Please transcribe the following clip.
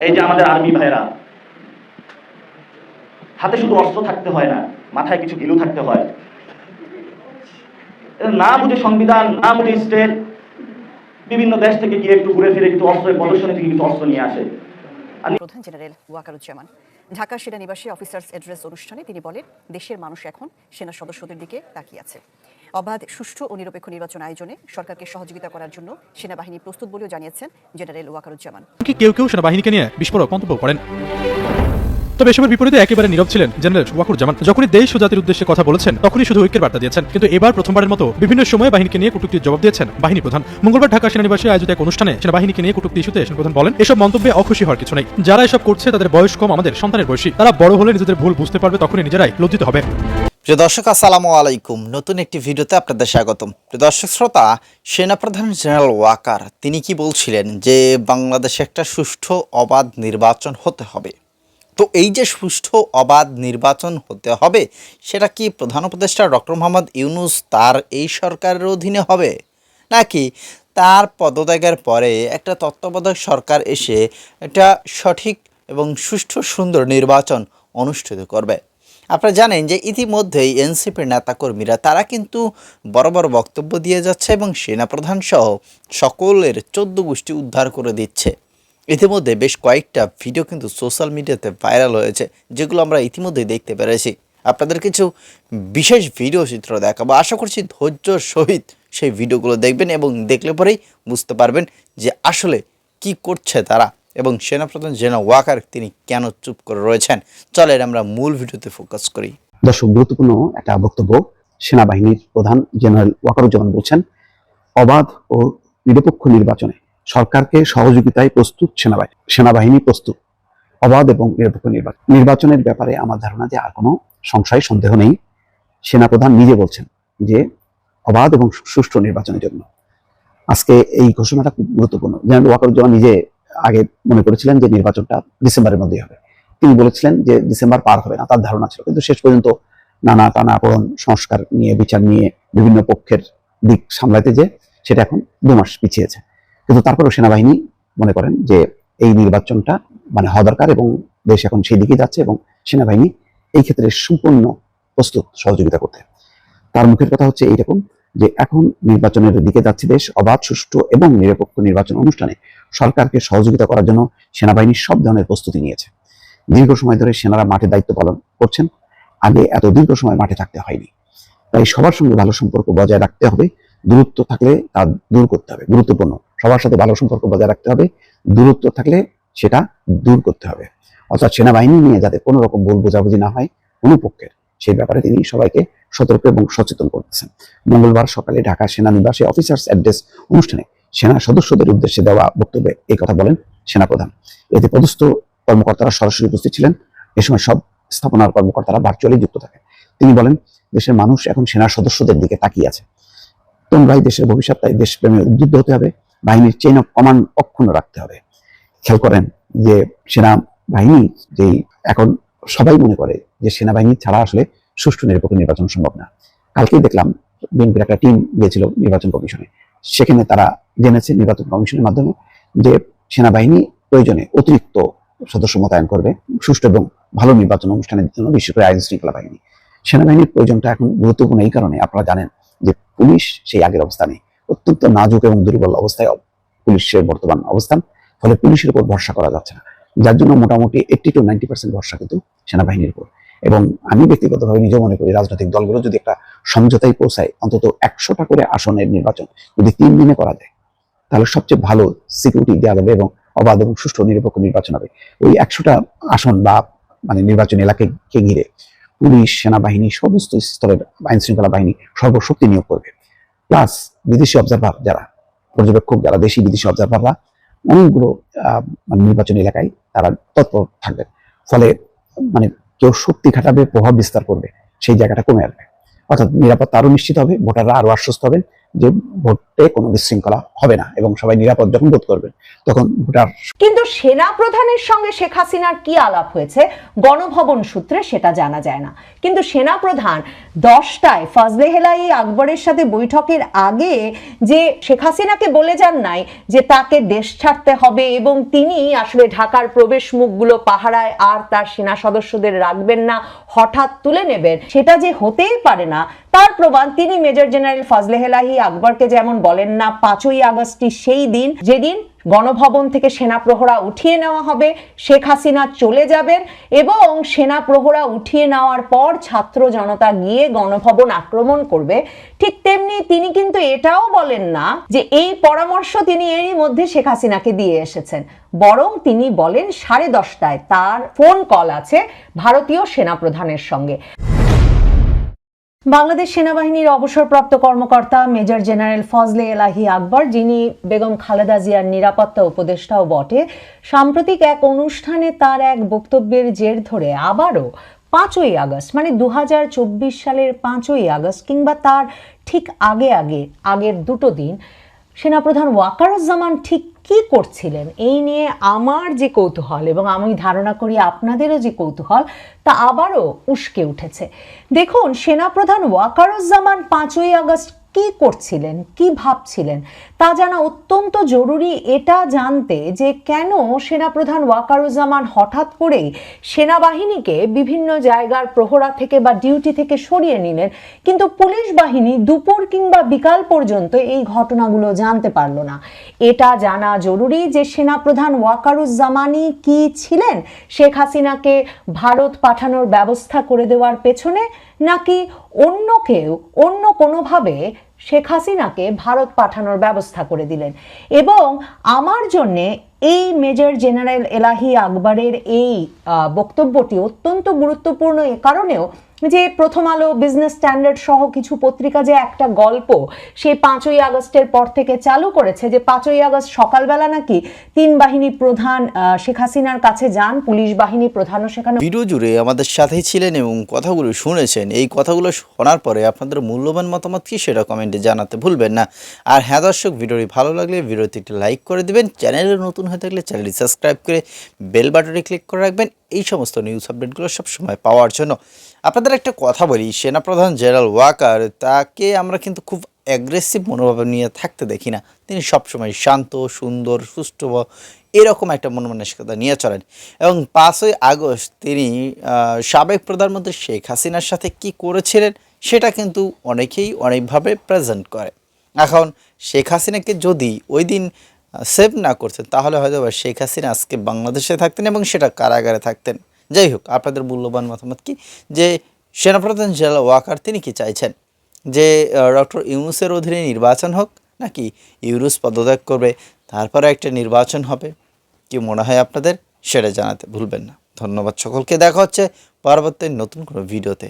এই যে আমাদের আর্মি ভাইরা, হাতে শুধু অস্ত্র থাকতে হয় না, মাথায় কিছু গিলু থাকতে হয়। না বুঝে সংবিধান, না বুঝে স্টেট, বিভিন্ন দেশ থেকে গিয়ে একটু ঘুরে ফিরে একটু অস্ত্রের প্রদর্শনী থেকে কিছু অস্ত্র নিয়ে আসে। প্রধান জেনারেল ওয়াকারুজ্জামান ঢাকা সেনানিবাসে অফিসার্স অ্যাড্রেস অনুষ্ঠানে তিনি বলেন, দেশের মানুষ এখন সেনা সদস্যদের দিকে তাকিয়ে আছে। অবাধ, সুষ্ঠু ও নিরপেক্ষ নির্বাচন আয়োজনে সরকারকে সহযোগিতা করার জন্য সেনাবাহিনী প্রস্তুত বলেও জানিয়েছেন জেনারেল ওয়াকারুজ্জামান। কেউ কেউ সেনাবাহিনীকে নিয়ে বিস্ফোরক মন্তব্য করেন, তবে এসবের বিপরীতে একেবারে নীরব ছিলেন জেনারেল ওয়াকারুজ্জামান। যখনই দেশ ও জাতির উদ্দেশ্যে কথা বলেছেন তখনই শুধু ঐক্যের বার্তা দিয়েছেন, কিন্তু এবার প্রথমবারের মতো বিভিন্ন সময়ে বাহিনীকে নিয়ে কটূক্তির জবাব দিয়েছেন বাহিনী প্রধান। মঙ্গলবার ঢাকা সেনানিবাসে আয়োজিত এক অনুষ্ঠানে সেনাবাহিনীকে নিয়ে কটূক্তি ইস্যুতে সেনাপ্রধান বলেন, এসব মন্তব্যে অখুশি হওয়ার কিছু নেই। যারা এসব করছে তাদের বয়স কম আমাদের সন্তানের বয়সী, তারা বড় হলে নিজেদের ভুল বুঝতে পারবে, তখনই নিজেরাই লজ্জিত হবে। প্রিয় দর্শক, আসসালামু আলাইকুম। নতুন একটি ভিডিওতে আপনাদের স্বাগতম। প্রিয় দর্শক শ্রোতা, সেনাপ্রধান জেনারেল ওয়াকার তিনি কি বলছিলেন যে বাংলাদেশে একটা সুষ্ঠু অবাধ নির্বাচন হতে হবে। তো এই যে সুষ্ঠু অবাধ নির্বাচন হতে হবে, সেটা কি প্রধান উপদেষ্টা ডক্টর মোহাম্মদ ইউনূস তার এই সরকারের অধীনে হবে, নাকি তার পদত্যাগের পরে একটা তত্ত্বাবধায়ক সরকার এসে একটা সঠিক এবং সুষ্ঠু সুন্দর নির্বাচন অনুষ্ঠিত করবে? আপনারা জানেন যে ইতিমধ্যেই এনসিপির নেতাকর্মীরা তারা কিন্তু বড় বড় বক্তব্য দিয়ে যাচ্ছে এবং সেনাপ্রধান সহ সকলের 14 গোষ্ঠী উদ্ধার করে দিচ্ছে। ইতিমধ্যে বেশ কয়েকটা ভিডিও কিন্তু সোশ্যাল মিডিয়াতে ভাইরাল হয়েছে, যেগুলো আমরা ইতিমধ্যেই দেখতে পেরেছি। আপনাদের কিছু বিশেষ ভিডিও চিত্র দেখাবো, আশা করছি ধৈর্য সহিত সেই ভিডিওগুলো দেখবেন এবং দেখলে পরেই বুঝতে পারবেন যে আসলে কি করছে তারা এবং সেনাপ্রধান জেনারেল ওয়াকার তিনি কেন চুপ করে রয়েছেন। চলেন আমরা মূল ভিডিওতে ফোকাস করি। দর্শক, গুরুত্বপূর্ণ একটা বক্তব্য। সেনাবাহিনীর প্রধান জেনারেল ওয়াকারুজ্জামান বলছেন, অবাধ ও নিরপেক্ষ নির্বাচনে সরকারকে সহযোগিতায় প্রস্তুত সেনাবাহিনী প্রস্তুত। অবাধ এবং নিরপেক্ষ নির্বাচনের ব্যাপারে আমার ধারণা যে আর কোনো সংশয় সন্দেহ নেই। সেনাপ্রধান নিজে বলছেন যে অবাধ এবং সুষ্ঠু নির্বাচনের জন্য আজকে এই ঘোষণাটা খুব গুরুত্বপূর্ণ। জেনারেল ওয়াকারুজ্জামান নিজে আগে মনে করেছিলেন যে নির্বাচনটা ডিসেম্বরের মধ্যেই হবে। তিনি বলেছিলেন যে ডিসেম্বর পার হবে না, তার ধারণা ছিল। কিন্তু শেষ পর্যন্ত নানা টানাপোড়েন, সংস্কার নিয়ে, বিচার নিয়ে, বিভিন্ন পক্ষের দিক সামলাতে যে সেটা এখন 2 মাস পিছিয়েছে। কিন্তু তারপরেও সেনাবাহিনী মনে করেন যে এই নির্বাচনটা হওয়া দরকার এবং দেশ এখন সেই দিকে যাচ্ছে এবং সেনাবাহিনী এই ক্ষেত্রে সম্পূর্ণ প্রস্তুত সহযোগিতা করতে। তার মুখের কথা হচ্ছে এইরকম যে এখন নির্বাচনের দিকে যাচ্ছে দেশ, অবাধ, সুষ্ঠু এবং নিরপেক্ষ নির্বাচন অনুষ্ঠানে সরকারকে সহযোগিতা করার জন্য সেনাবাহিনী সব ধরনের প্রস্তুতি নিয়েছে। দীর্ঘ সময় ধরে সেনারা মাঠে দায়িত্ব পালন করছেন, আগে এত দীর্ঘ সময় মাঠে থাকতে হয়নি। তাই সবার সঙ্গে ভালো সম্পর্ক বজায় রাখতে হবে, দূরত্ব থাকলে তা দূর করতে হবে। গুরুত্বপূর্ণ, সবার সাথে ভালো সম্পর্ক বজায় রাখতে হবে, দূরত্ব থাকলে সেটা দূর করতে হবে। অর্থাৎ সেনাবাহিনী নিয়ে যাতে কোনো রকম ভুল বোঝাবুঝি না হয় কোনো পক্ষের, সেই ব্যাপারে তিনি সবাইকে সতর্ক এবং সচেতন করতেছেন। মঙ্গলবার সকালে ঢাকা সেনানিবাসে অফিসার্স অ্যাড্রেস অনুষ্ঠানে সেনা সদস্যদের উদ্দেশ্যে দেওয়া বক্তব্যে এই কথা বলেন সেনাপ্রধান। এতে পদস্থ কর্মকর্তারা সরাসরি উপস্থিত ছিলেন। এ সময় সব স্থাপনার কর্মকর্তারা ভার্চুয়ালি যুক্ত থাকেন। তিনি বলেন, দেশের মানুষ এখন সেনা সদস্যদের দিকে তাকিয়ে আছে। তোমরাই দেশের ভবিষ্যৎ, তাই দেশপ্রেমে উদ্বুদ্ধ হতে হবে, বাহিনীর চেইন অফ কমান্ড অক্ষুণ্ণ রাখতে হবে। খেয়াল করেন যে সেনাবাহিনী যেই এখন সবাই মনে করে যে সেনাবাহিনী ছাড়া আসলে সুষ্ঠু নিরপেক্ষ নির্বাচন সম্ভব না। কালকেই দেখলাম বিএনপির একটা টিম গিয়েছিল নির্বাচন কমিশনে, সেখানে তারা জেনেছে নির্বাচন কমিশনের মাধ্যমে যে সেনাবাহিনী প্রয়োজনে অতিরিক্ত সদস্য মোতায়েন করবে সুষ্ঠু এবং ভালো নির্বাচন অনুষ্ঠানের জন্য, বিশেষ করে আইন শৃঙ্খলা বাহিনী। সেনাবাহিনীর প্রয়োজনটা এখন গুরুত্বপূর্ণ এই কারণে, আপনারা জানেন যে পুলিশ সেই আগের অবস্থানে অত্যন্ত নাজুক এবং দুর্বল অবস্থায় পুলিশের বর্তমান অবস্থান, ফলে পুলিশের উপর ভরসা করা যাচ্ছে না। যার জন্য মোটামুটি 80 to 90% ভরসা কিন্তু সেনাবাহিনীর উপর। এবং আমি ব্যক্তিগতভাবে নিজেও মনে করি, রাজনৈতিক দলগুলো যদি একটা সমঝোতায় পৌঁছায়, অন্তত 100টা করে আসনের নির্বাচন যদি 3 দিনে করা যায়, তাহলে সবচেয়ে ভালো সিকিউরিটি দেওয়া যাবে এবং অবাধ এবং সুষ্ঠু নিরপেক্ষ নির্বাচন হবে। ওই 100টা আসন বা নির্বাচনী এলাকাকে ঘিরে পুলিশ, সেনাবাহিনী, সমস্ত স্তরের আইন শৃঙ্খলা বাহিনী সর্বশক্তি নিয়োগ করবে। প্লাস বিদেশি অবজারভার যারা, পর্যবেক্ষক যারা, দেশি বিদেশি অবজারভাররা অনেকগুলো নির্বাচনী এলাকায় তারা তৎপর থাকবেন। ফলে কেউ শক্তি খাটাবে, প্রভাব বিস্তার করবে, সেই জায়গাটা কমে আসবে। অর্থাৎ নিরাপত্তা আরো নিশ্চিত হবে, ভোটাররা আরো আশ্বস্ত হবেন, যে ভোটে কোনো বিশৃঙ্খলা হবে না এবং সবাই নিরাপদ যখন ভোট করবেন তখন ভোটার। কিন্তু সেনা প্রধানের সঙ্গে শেখ হাসিনার কি আলাপ হয়েছে গণভবন সূত্রে সেটা জানা যায় না। কিন্তু সেনা প্রধান 10টায় ফজলে হেলাই আকবরের সাথে বৈঠকের আগে যে শেখ হাসিনাকে বলে যান নাই যে তাকে দেশ ছাড়তে হবে এবং তিনি আসলে ঢাকার প্রবেশ মুখগুলো পাহারায় আর তার সেনা সদস্যদের রাখবেন না, হঠাৎ তুলে নেবেন, সেটা যে হতেই পারে না তার প্রমাণ তিনি মেজর জেনারেল ফজলে হেলাহি আকবরকে যেমন বলেন না 5ই আগস্টই সেই দিন যেদিন গণভবন থেকে সেনা প্রহরা উঠিয়ে নেওয়া হবে, শেখ হাসিনা চলে যাবেন এবং সেনা প্রহরা উঠিয়ে নেওয়ার পর ছাত্র জনতা গিয়ে গণভবন আক্রমণ করবে, ঠিক তেমনি তিনি কিন্তু এটাও বলেন না যে এই পরামর্শ তিনি এরই মধ্যে শেখ হাসিনাকে দিয়ে এসেছেন, বরং তিনি বলেন 10:30টায় তার ফোন কল আছে ভারতীয় সেনাপ্রধানের সঙ্গে। বাংলাদেশ সেনাবাহিনীর অবসরপ্রাপ্ত কর্মকর্তা মেজর জেনারেল ফজলে এলাহি আকবর, যিনি বেগম খালেদা জিয়ার নিরাপত্তা উপদেষ্টাও বটে, সাম্প্রতিক এক অনুষ্ঠানে তার এক বক্তব্যের জের ধরে আবারও 5ই আগস্ট মানে 2024 সালের 5ই আগস্ট কিংবা তার ঠিক আগের দুটো দিন সেনাপ্রধান ওয়াকারুজ্জামান ঠিক কি করছিলেন এই নিয়ে আমার যে কৌতূহল এবং আমি ধারণা করি আপনাদেরও যে কৌতূহল তা আবারও উস্কে উঠেছে। দেখুন, সেনাপ্রধান ওয়াকারুজ্জামান 5ই আগস্ট কি করছিলেন, কি ভাবছিলেন তা জানা অত্যন্ত জরুরি। এটা জানতে যে কেন সেনাপ্রধান ওয়াকারুজ্জামান হঠাৎ করেই সেনাবাহিনীকে বিভিন্ন জায়গার প্রহরা থেকে বা ডিউটি থেকে সরিয়ে নিলেন, কিন্তু পুলিশ বাহিনী দুপুর কিংবা বিকাল পর্যন্ত এই ঘটনাগুলো জানতে পারল না। এটা জানা জরুরি যে সেনাপ্রধান ওয়াকারুজ্জামানই কি ছিলেন শেখ হাসিনাকে ভারত পাঠানোর ব্যবস্থা করে দেওয়ার পেছনে, নাকি অন্য কেউ অন্য কোনোভাবে শেখ হাসিনাকে ভারত পাঠানোর ব্যবস্থা করে দিলেন। এবং আমার জন্যে এই মেজর জেনারেল এলাহি আকবরের এই বক্তব্যটি অত্যন্ত গুরুত্বপূর্ণ এ কারণেও যে প্রথম আলো, বিজনেস স্ট্যান্ডার্ড সহ কিছু পত্রিকা যে একটা গল্প সেই 5ই আগস্টের পর থেকে চালু করেছে যে 5ই আগস্ট সকালবেলা নাকি 3 বাহিনী প্রধান শেখ হাসিনার কাছে যান, পুলিশ বাহিনী প্রধানও সেখানে। ভিডিও জুড়ে আমাদের সাথেই ছিলেন এবং কথাগুলো শুনেছেন। এই কথাগুলো শোনার পরে আপনাদের মূল্যবান মতামত কি সেটা কমেন্টে জানাতে ভুলবেন না। আর হ্যাঁ দর্শক, ভিডিওটি ভালো লাগলে ভিডিওতে একটি লাইক করে দিবেন, চ্যানেলে নতুন হয়ে থাকলে চ্যানেলটি সাবস্ক্রাইব করে বেল বাটনে ক্লিক করে রাখবেন এই সমস্ত নিউজ আপডেটগুলো সবসময় পাওয়ার জন্য। আপনাদের একটা কথা বলি, সেনাপ্রধান জেনারেল ওয়াকার তাকে আমরা কিন্তু খুব অ্যাগ্রেসিভ মনোভাব নিয়ে থাকতে দেখি না। তিনি সবসময় শান্ত, সুন্দর, সুষ্ঠু এরকম একটা মন মানসিকতা নিয়ে চলেন। এবং 5ই আগস্ট তিনি সাবেক প্রধানমন্ত্রী শেখ হাসিনার সাথে কি করেছিলেন সেটা কিন্তু অনেকেই অনেকভাবে প্রেজেন্ট করে। এখন শেখ হাসিনাকে যদি ওই দিন সেভ না করতেন তাহলে হয়তো শেখ হাসিনা আজকে বাংলাদেশে থাকতেন এবং সেটা কারাগারে থাকতেন। যাই হোক, আপনাদের মূল্যবান মতামত কি যে সেনাপ্রধান জেনারেল ওয়াকার তিনি কি চাইছেন যে ডক্টর ইউনূসের অধীনে নির্বাচন হোক, নাকি ইউনূস পদত্যাগ করবে তারপরে একটা নির্বাচন হবে? কি মনে হয় আপনাদের সেটা জানাতে ভুলবেন না। ধন্যবাদ সকলকে, দেখা হচ্ছে পরবর্তী নতুন কোনো ভিডিওতে।